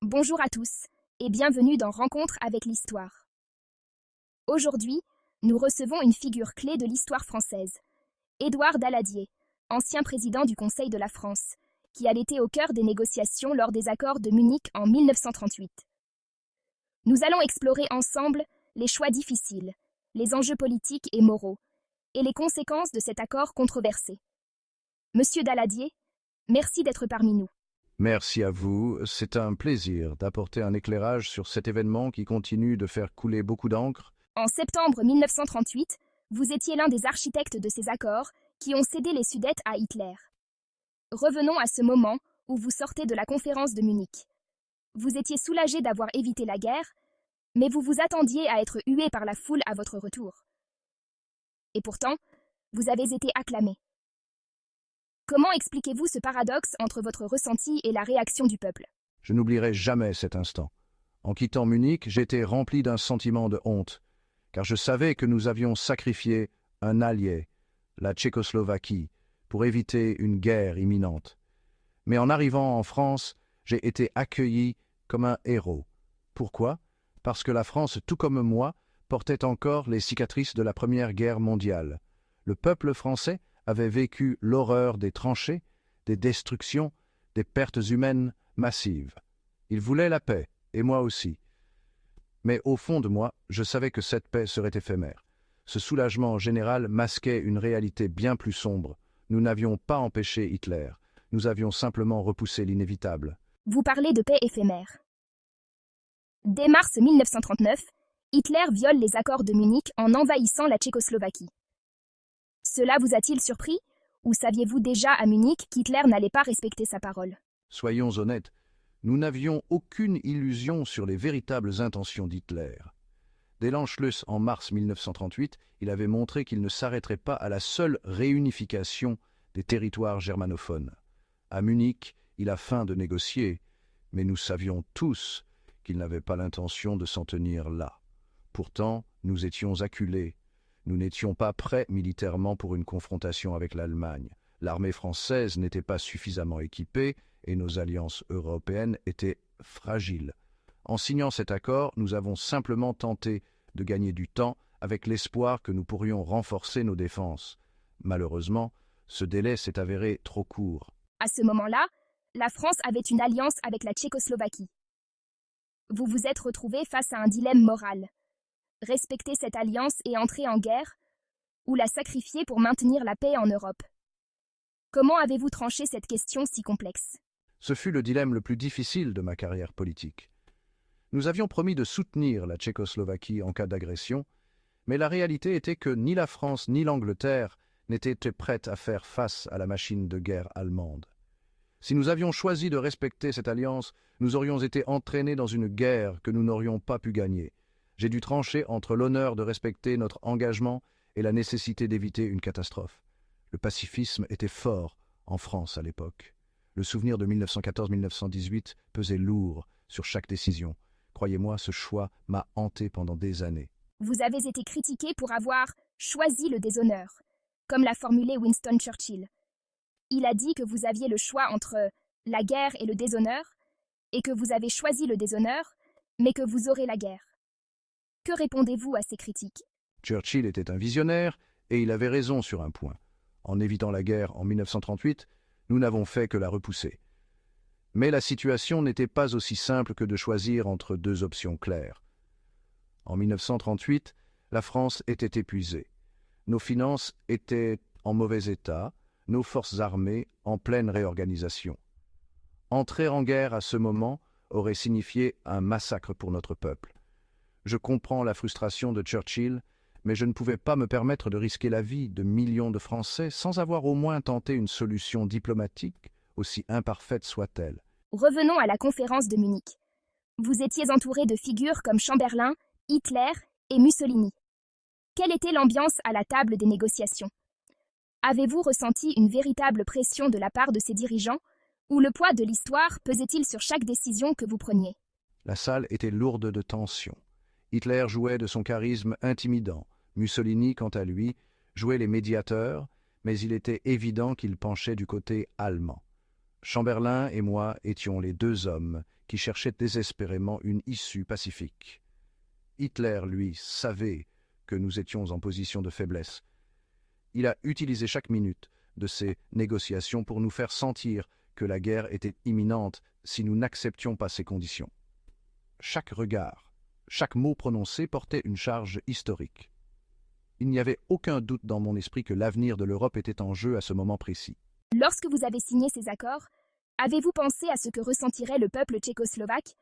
Bonjour à tous et bienvenue dans Rencontre avec l'Histoire. Aujourd'hui, nous recevons une figure clé de l'histoire française, Édouard Daladier, ancien président du Conseil de la France, qui a été au cœur des négociations lors des accords de Munich en 1938. Nous allons explorer ensemble les choix difficiles, les enjeux politiques et moraux, et les conséquences de cet accord controversé. Monsieur Daladier, merci d'être parmi nous. Merci à vous. C'est un plaisir d'apporter un éclairage sur cet événement qui continue de faire couler beaucoup d'encre. En septembre 1938, vous étiez l'un des architectes de ces accords qui ont cédé les Sudètes à Hitler. Revenons à ce moment où vous sortez de la conférence de Munich. Vous étiez soulagé d'avoir évité la guerre, mais vous vous attendiez à être hué par la foule à votre retour. Et pourtant, vous avez été acclamé. Comment expliquez-vous ce paradoxe entre votre ressenti et la réaction du peuple? Je n'oublierai jamais cet instant. En quittant Munich, j'étais rempli d'un sentiment de honte, car je savais que nous avions sacrifié un allié, la Tchécoslovaquie, pour éviter une guerre imminente. Mais en arrivant en France, j'ai été accueilli comme un héros. Pourquoi? Parce que la France, tout comme moi, portait encore les cicatrices de la Première Guerre mondiale. Le peuple français avait vécu l'horreur des tranchées, des destructions, des pertes humaines massives. Il voulait la paix, et moi aussi. Mais au fond de moi, je savais que cette paix serait éphémère. Ce soulagement général masquait une réalité bien plus sombre. Nous n'avions pas empêché Hitler, nous avions simplement repoussé l'inévitable. Vous parlez de paix éphémère. Dès mars 1939, Hitler viole les accords de Munich en envahissant la Tchécoslovaquie. Cela vous a-t-il surpris, ou saviez-vous déjà à Munich qu'Hitler n'allait pas respecter sa parole? Soyons honnêtes, nous n'avions aucune illusion sur les véritables intentions d'Hitler. Dès l'Anschluss en mars 1938, il avait montré qu'il ne s'arrêterait pas à la seule réunification des territoires germanophones. À Munich, il a feint de négocier, mais nous savions tous qu'il n'avait pas l'intention de s'en tenir là. Pourtant, nous étions acculés. Nous n'étions pas prêts militairement pour une confrontation avec l'Allemagne. L'armée française n'était pas suffisamment équipée et nos alliances européennes étaient fragiles. En signant cet accord, nous avons simplement tenté de gagner du temps avec l'espoir que nous pourrions renforcer nos défenses. Malheureusement, ce délai s'est avéré trop court. À ce moment-là, la France avait une alliance avec la Tchécoslovaquie. Vous vous êtes retrouvé face à un dilemme moral. Respecter cette alliance et entrer en guerre, ou la sacrifier pour maintenir la paix en Europe? Comment avez-vous tranché cette question si complexe? Ce fut le dilemme le plus difficile de ma carrière politique. Nous avions promis de soutenir la Tchécoslovaquie en cas d'agression, mais la réalité était que ni la France ni l'Angleterre n'étaient prêtes à faire face à la machine de guerre allemande. Si nous avions choisi de respecter cette alliance, nous aurions été entraînés dans une guerre que nous n'aurions pas pu gagner. J'ai dû trancher entre l'honneur de respecter notre engagement et la nécessité d'éviter une catastrophe. Le pacifisme était fort en France à l'époque. Le souvenir de 1914-1918 pesait lourd sur chaque décision. Croyez-moi, ce choix m'a hanté pendant des années. Vous avez été critiqué pour avoir choisi le déshonneur, comme l'a formulé Winston Churchill. Il a dit que vous aviez le choix entre la guerre et le déshonneur, et que vous avez choisi le déshonneur, mais que vous aurez la guerre. Que répondez-vous à ces critiques? Churchill était un visionnaire et il avait raison sur un point. En évitant la guerre en 1938, nous n'avons fait que la repousser. Mais la situation n'était pas aussi simple que de choisir entre deux options claires. En 1938, la France était épuisée. Nos finances étaient en mauvais état, nos forces armées en pleine réorganisation. Entrer en guerre à ce moment aurait signifié un massacre pour notre peuple. Je comprends la frustration de Churchill, mais je ne pouvais pas me permettre de risquer la vie de millions de Français sans avoir au moins tenté une solution diplomatique, aussi imparfaite soit-elle. Revenons à la conférence de Munich. Vous étiez entouré de figures comme Chamberlain, Hitler et Mussolini. Quelle était l'ambiance à la table des négociations? Avez-vous ressenti une véritable pression de la part de ces dirigeants, ou le poids de l'histoire pesait-il sur chaque décision que vous preniez? La salle était lourde de tension. Hitler jouait de son charisme intimidant. Mussolini, quant à lui, jouait les médiateurs, mais il était évident qu'il penchait du côté allemand. Chamberlain et moi étions les deux hommes qui cherchait désespérément une issue pacifique. Hitler, lui, savait que nous étions en position de faiblesse. Il a utilisé chaque minute de ces négociations pour nous faire sentir que la guerre était imminente si nous n'acceptions pas ces conditions. Chaque regard, chaque mot prononcé portait une charge historique. Il n'y avait aucun doute dans mon esprit que l'avenir de l'Europe était en jeu à ce moment précis. Lorsque vous avez signé ces accords, avez-vous pensé à ce que ressentirait le peuple tchécoslovaque,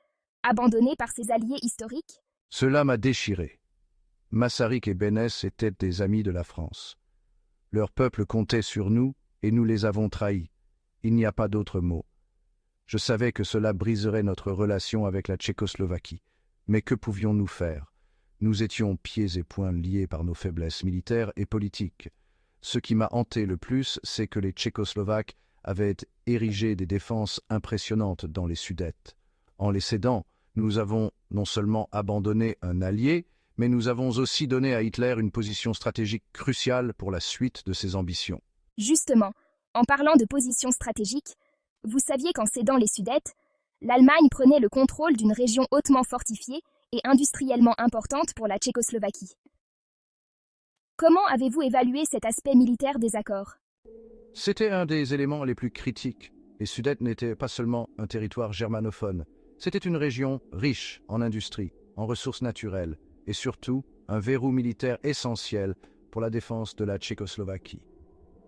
abandonné par ses alliés historiques? Cela m'a déchiré. Masaryk et Beneš étaient des amis de la France. Leur peuple comptait sur nous et nous les avons trahis. Il n'y a pas d'autre mot. Je savais que cela briserait notre relation avec la Tchécoslovaquie. Mais que pouvions-nous faire? Nous étions pieds et poings liés par nos faiblesses militaires et politiques. Ce qui m'a hanté le plus, c'est que les Tchécoslovaques avaient érigé des défenses impressionnantes dans les Sudètes. En les cédant, nous avons non seulement abandonné un allié, mais nous avons aussi donné à Hitler une position stratégique cruciale pour la suite de ses ambitions. Justement, en parlant de position stratégique, vous saviez qu'en cédant les Sudètes, l'Allemagne prenait le contrôle d'une région hautement fortifiée et industriellement importante pour la Tchécoslovaquie. Comment avez-vous évalué cet aspect militaire des accords? C'était un des éléments les plus critiques. Les Sudètes n'étaient pas seulement un territoire germanophone, c'était une région riche en industrie, en ressources naturelles, et surtout un verrou militaire essentiel pour la défense de la Tchécoslovaquie.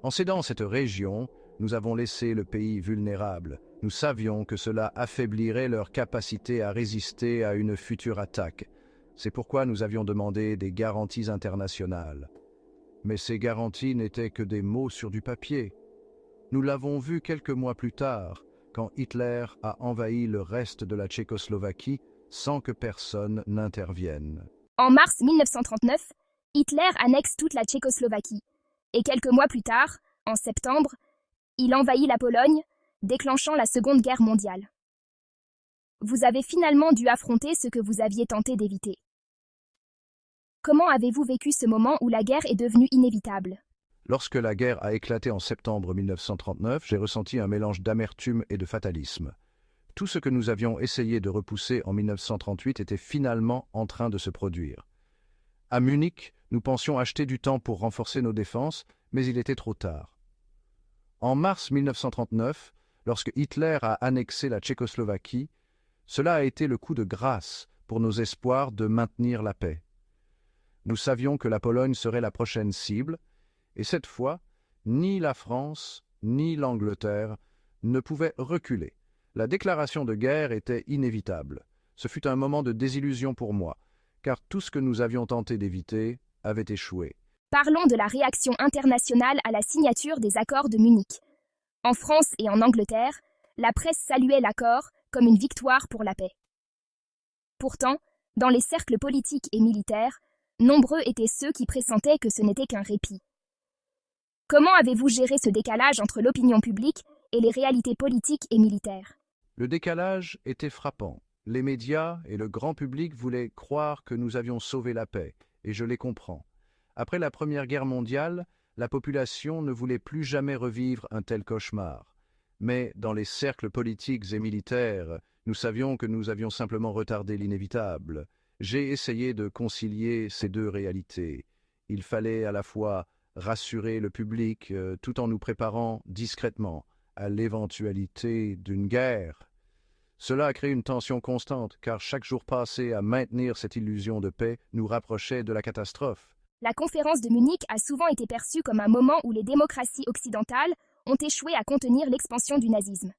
En cédant cette région, nous avons laissé le pays vulnérable. Nous savions que cela affaiblirait leur capacité à résister à une future attaque. C'est pourquoi nous avions demandé des garanties internationales. Mais ces garanties n'étaient que des mots sur du papier. Nous l'avons vu quelques mois plus tard, quand Hitler a envahi le reste de la Tchécoslovaquie sans que personne n'intervienne. En mars 1939, Hitler annexe toute la Tchécoslovaquie. Et quelques mois plus tard, en septembre, il envahit la Pologne, déclenchant la Seconde Guerre mondiale. Vous avez finalement dû affronter ce que vous aviez tenté d'éviter. Comment avez-vous vécu ce moment où la guerre est devenue inévitable? Lorsque la guerre a éclaté en septembre 1939, j'ai ressenti un mélange d'amertume et de fatalisme. Tout ce que nous avions essayé de repousser en 1938 était finalement en train de se produire. À Munich, nous pensions acheter du temps pour renforcer nos défenses, mais il était trop tard. En mars 1939, lorsque Hitler a annexé la Tchécoslovaquie, cela a été le coup de grâce pour nos espoirs de maintenir la paix. Nous savions que la Pologne serait la prochaine cible, et cette fois, ni la France, ni l'Angleterre ne pouvaient reculer. La déclaration de guerre était inévitable. Ce fut un moment de désillusion pour moi, car tout ce que nous avions tenté d'éviter avait échoué. Parlons de la réaction internationale à la signature des accords de Munich. En France et en Angleterre, la presse saluait l'accord comme une victoire pour la paix. Pourtant, dans les cercles politiques et militaires, nombreux étaient ceux qui pressentaient que ce n'était qu'un répit. Comment avez-vous géré ce décalage entre l'opinion publique et les réalités politiques et militaires? Le décalage était frappant. Les médias et le grand public voulaient croire que nous avions sauvé la paix, et je les comprends. Après la Première Guerre mondiale, la population ne voulait plus jamais revivre un tel cauchemar. Mais dans les cercles politiques et militaires, nous savions que nous avions simplement retardé l'inévitable. J'ai essayé de concilier ces deux réalités. Il fallait à la fois rassurer le public tout en nous préparant discrètement à l'éventualité d'une guerre. Cela a créé une tension constante, car chaque jour passé à maintenir cette illusion de paix nous rapprochait de la catastrophe. La conférence de Munich a souvent été perçue comme un moment où les démocraties occidentales ont échoué à contenir l'expansion du nazisme.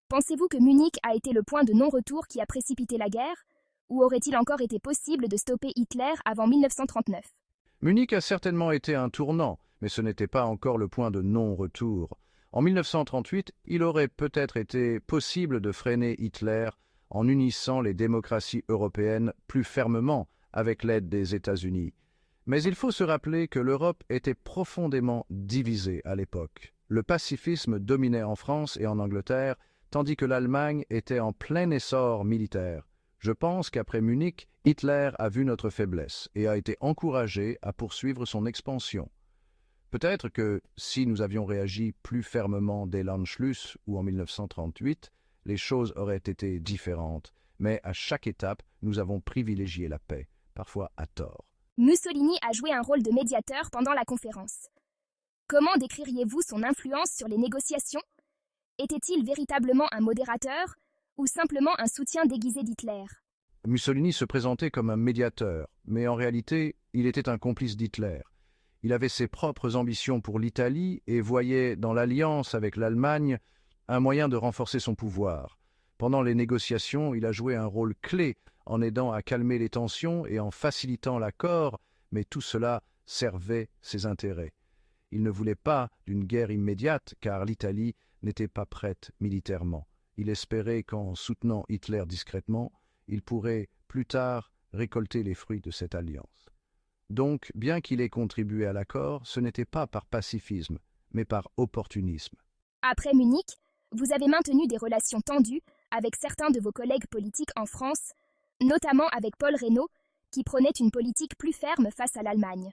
Pensez-vous que Munich a été le point de non-retour qui a précipité la guerre, ou aurait-il encore été possible de stopper Hitler avant 1939? Munich a certainement été un tournant, mais ce n'était pas encore le point de non-retour. En 1938, il aurait peut-être été possible de freiner Hitler en unissant les démocraties européennes plus fermement avec l'aide des États-Unis. Mais il faut se rappeler que l'Europe était profondément divisée à l'époque. Le pacifisme dominait en France et en Angleterre, tandis que l'Allemagne était en plein essor militaire. Je pense qu'après Munich, Hitler a vu notre faiblesse et a été encouragé à poursuivre son expansion. Peut-être que, si nous avions réagi plus fermement dès l'Anschluss ou en 1938, les choses auraient été différentes, mais à chaque étape, nous avons privilégié la paix, parfois à tort. Mussolini a joué un rôle de médiateur pendant la conférence. Comment décririez-vous son influence sur les négociations? Était-il véritablement un modérateur ou simplement un soutien déguisé d'Hitler? Mussolini se présentait comme un médiateur, mais en réalité, il était un complice d'Hitler. Il avait ses propres ambitions pour l'Italie et voyait dans l'alliance avec l'Allemagne un moyen de renforcer son pouvoir. Pendant les négociations, il a joué un rôle clé en aidant à calmer les tensions et en facilitant l'accord, mais tout cela servait ses intérêts. Il ne voulait pas d'une guerre immédiate car l'Italie n'était pas prête militairement. Il espérait qu'en soutenant Hitler discrètement, il pourrait plus tard récolter les fruits de cette alliance. Donc, bien qu'il ait contribué à l'accord, ce n'était pas par pacifisme, mais par opportunisme. Après Munich, vous avez maintenu des relations tendues avec certains de vos collègues politiques en France, notamment avec Paul Reynaud, qui prônait une politique plus ferme face à l'Allemagne.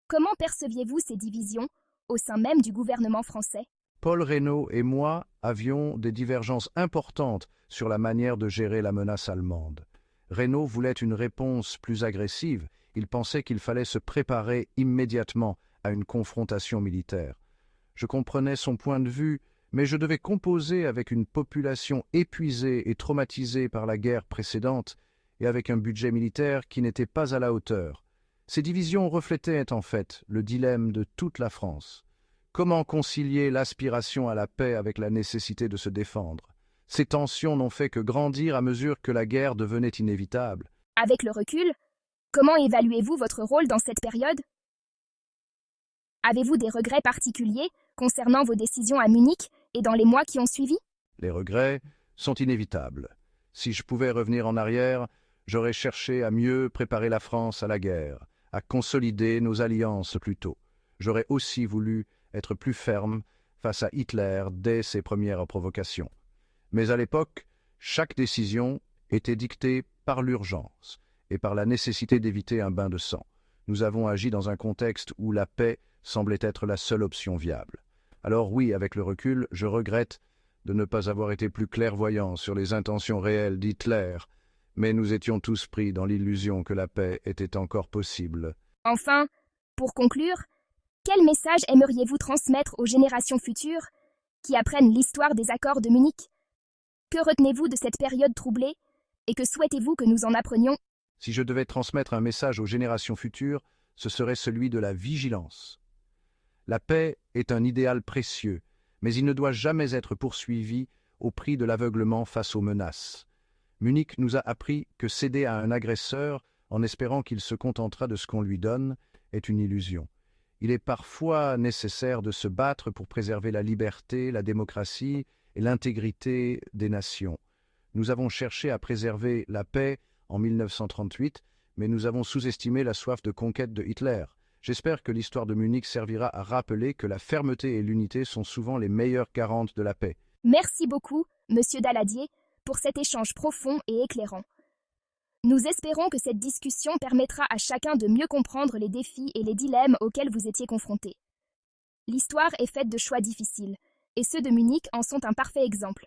Comment perceviez-vous ces divisions au sein même du gouvernement français? Paul Reynaud et moi avions des divergences importantes sur la manière de gérer la menace allemande. Reynaud voulait une réponse plus agressive. Il pensait qu'il fallait se préparer immédiatement à une confrontation militaire. Je comprenais son point de vue, mais je devais composer avec une population épuisée et traumatisée par la guerre précédente et avec un budget militaire qui n'était pas à la hauteur. Ces divisions reflétaient en fait le dilemme de toute la France. Comment concilier l'aspiration à la paix avec la nécessité de se défendre? Ces tensions n'ont fait que grandir à mesure que la guerre devenait inévitable. Avec le recul, comment évaluez-vous votre rôle dans cette période? Avez-vous des regrets particuliers concernant vos décisions à Munich et dans les mois qui ont suivi? Les regrets sont inévitables. Si je pouvais revenir en arrière, j'aurais cherché à mieux préparer la France à la guerre, à consolider nos alliances plus tôt. J'aurais aussi voulu être plus ferme face à Hitler dès ses premières provocations. Mais à l'époque, chaque décision était dictée par l'urgence et par la nécessité d'éviter un bain de sang. Nous avons agi dans un contexte où la paix semblait être la seule option viable. Alors oui, avec le recul, je regrette de ne pas avoir été plus clairvoyant sur les intentions réelles d'Hitler, mais nous étions tous pris dans l'illusion que la paix était encore possible. Enfin, pour conclure, quel message aimeriez-vous transmettre aux générations futures qui apprennent l'histoire des accords de Munich? Que retenez-vous de cette période troublée et que souhaitez-vous que nous en apprenions? Si je devais transmettre un message aux générations futures, ce serait celui de la vigilance. La paix est un idéal précieux, mais il ne doit jamais être poursuivi au prix de l'aveuglement face aux menaces. Munich nous a appris que céder à un agresseur en espérant qu'il se contentera de ce qu'on lui donne est une illusion. Il est parfois nécessaire de se battre pour préserver la liberté, la démocratie et l'intégrité des nations. Nous avons cherché à préserver la paix en 1938, mais nous avons sous-estimé la soif de conquête de Hitler. J'espère que l'histoire de Munich servira à rappeler que la fermeté et l'unité sont souvent les meilleures garantes de la paix. Merci beaucoup, Monsieur Daladier, pour cet échange profond et éclairant. Nous espérons que cette discussion permettra à chacun de mieux comprendre les défis et les dilemmes auxquels vous étiez confrontés. L'histoire est faite de choix difficiles, et ceux de Munich en sont un parfait exemple.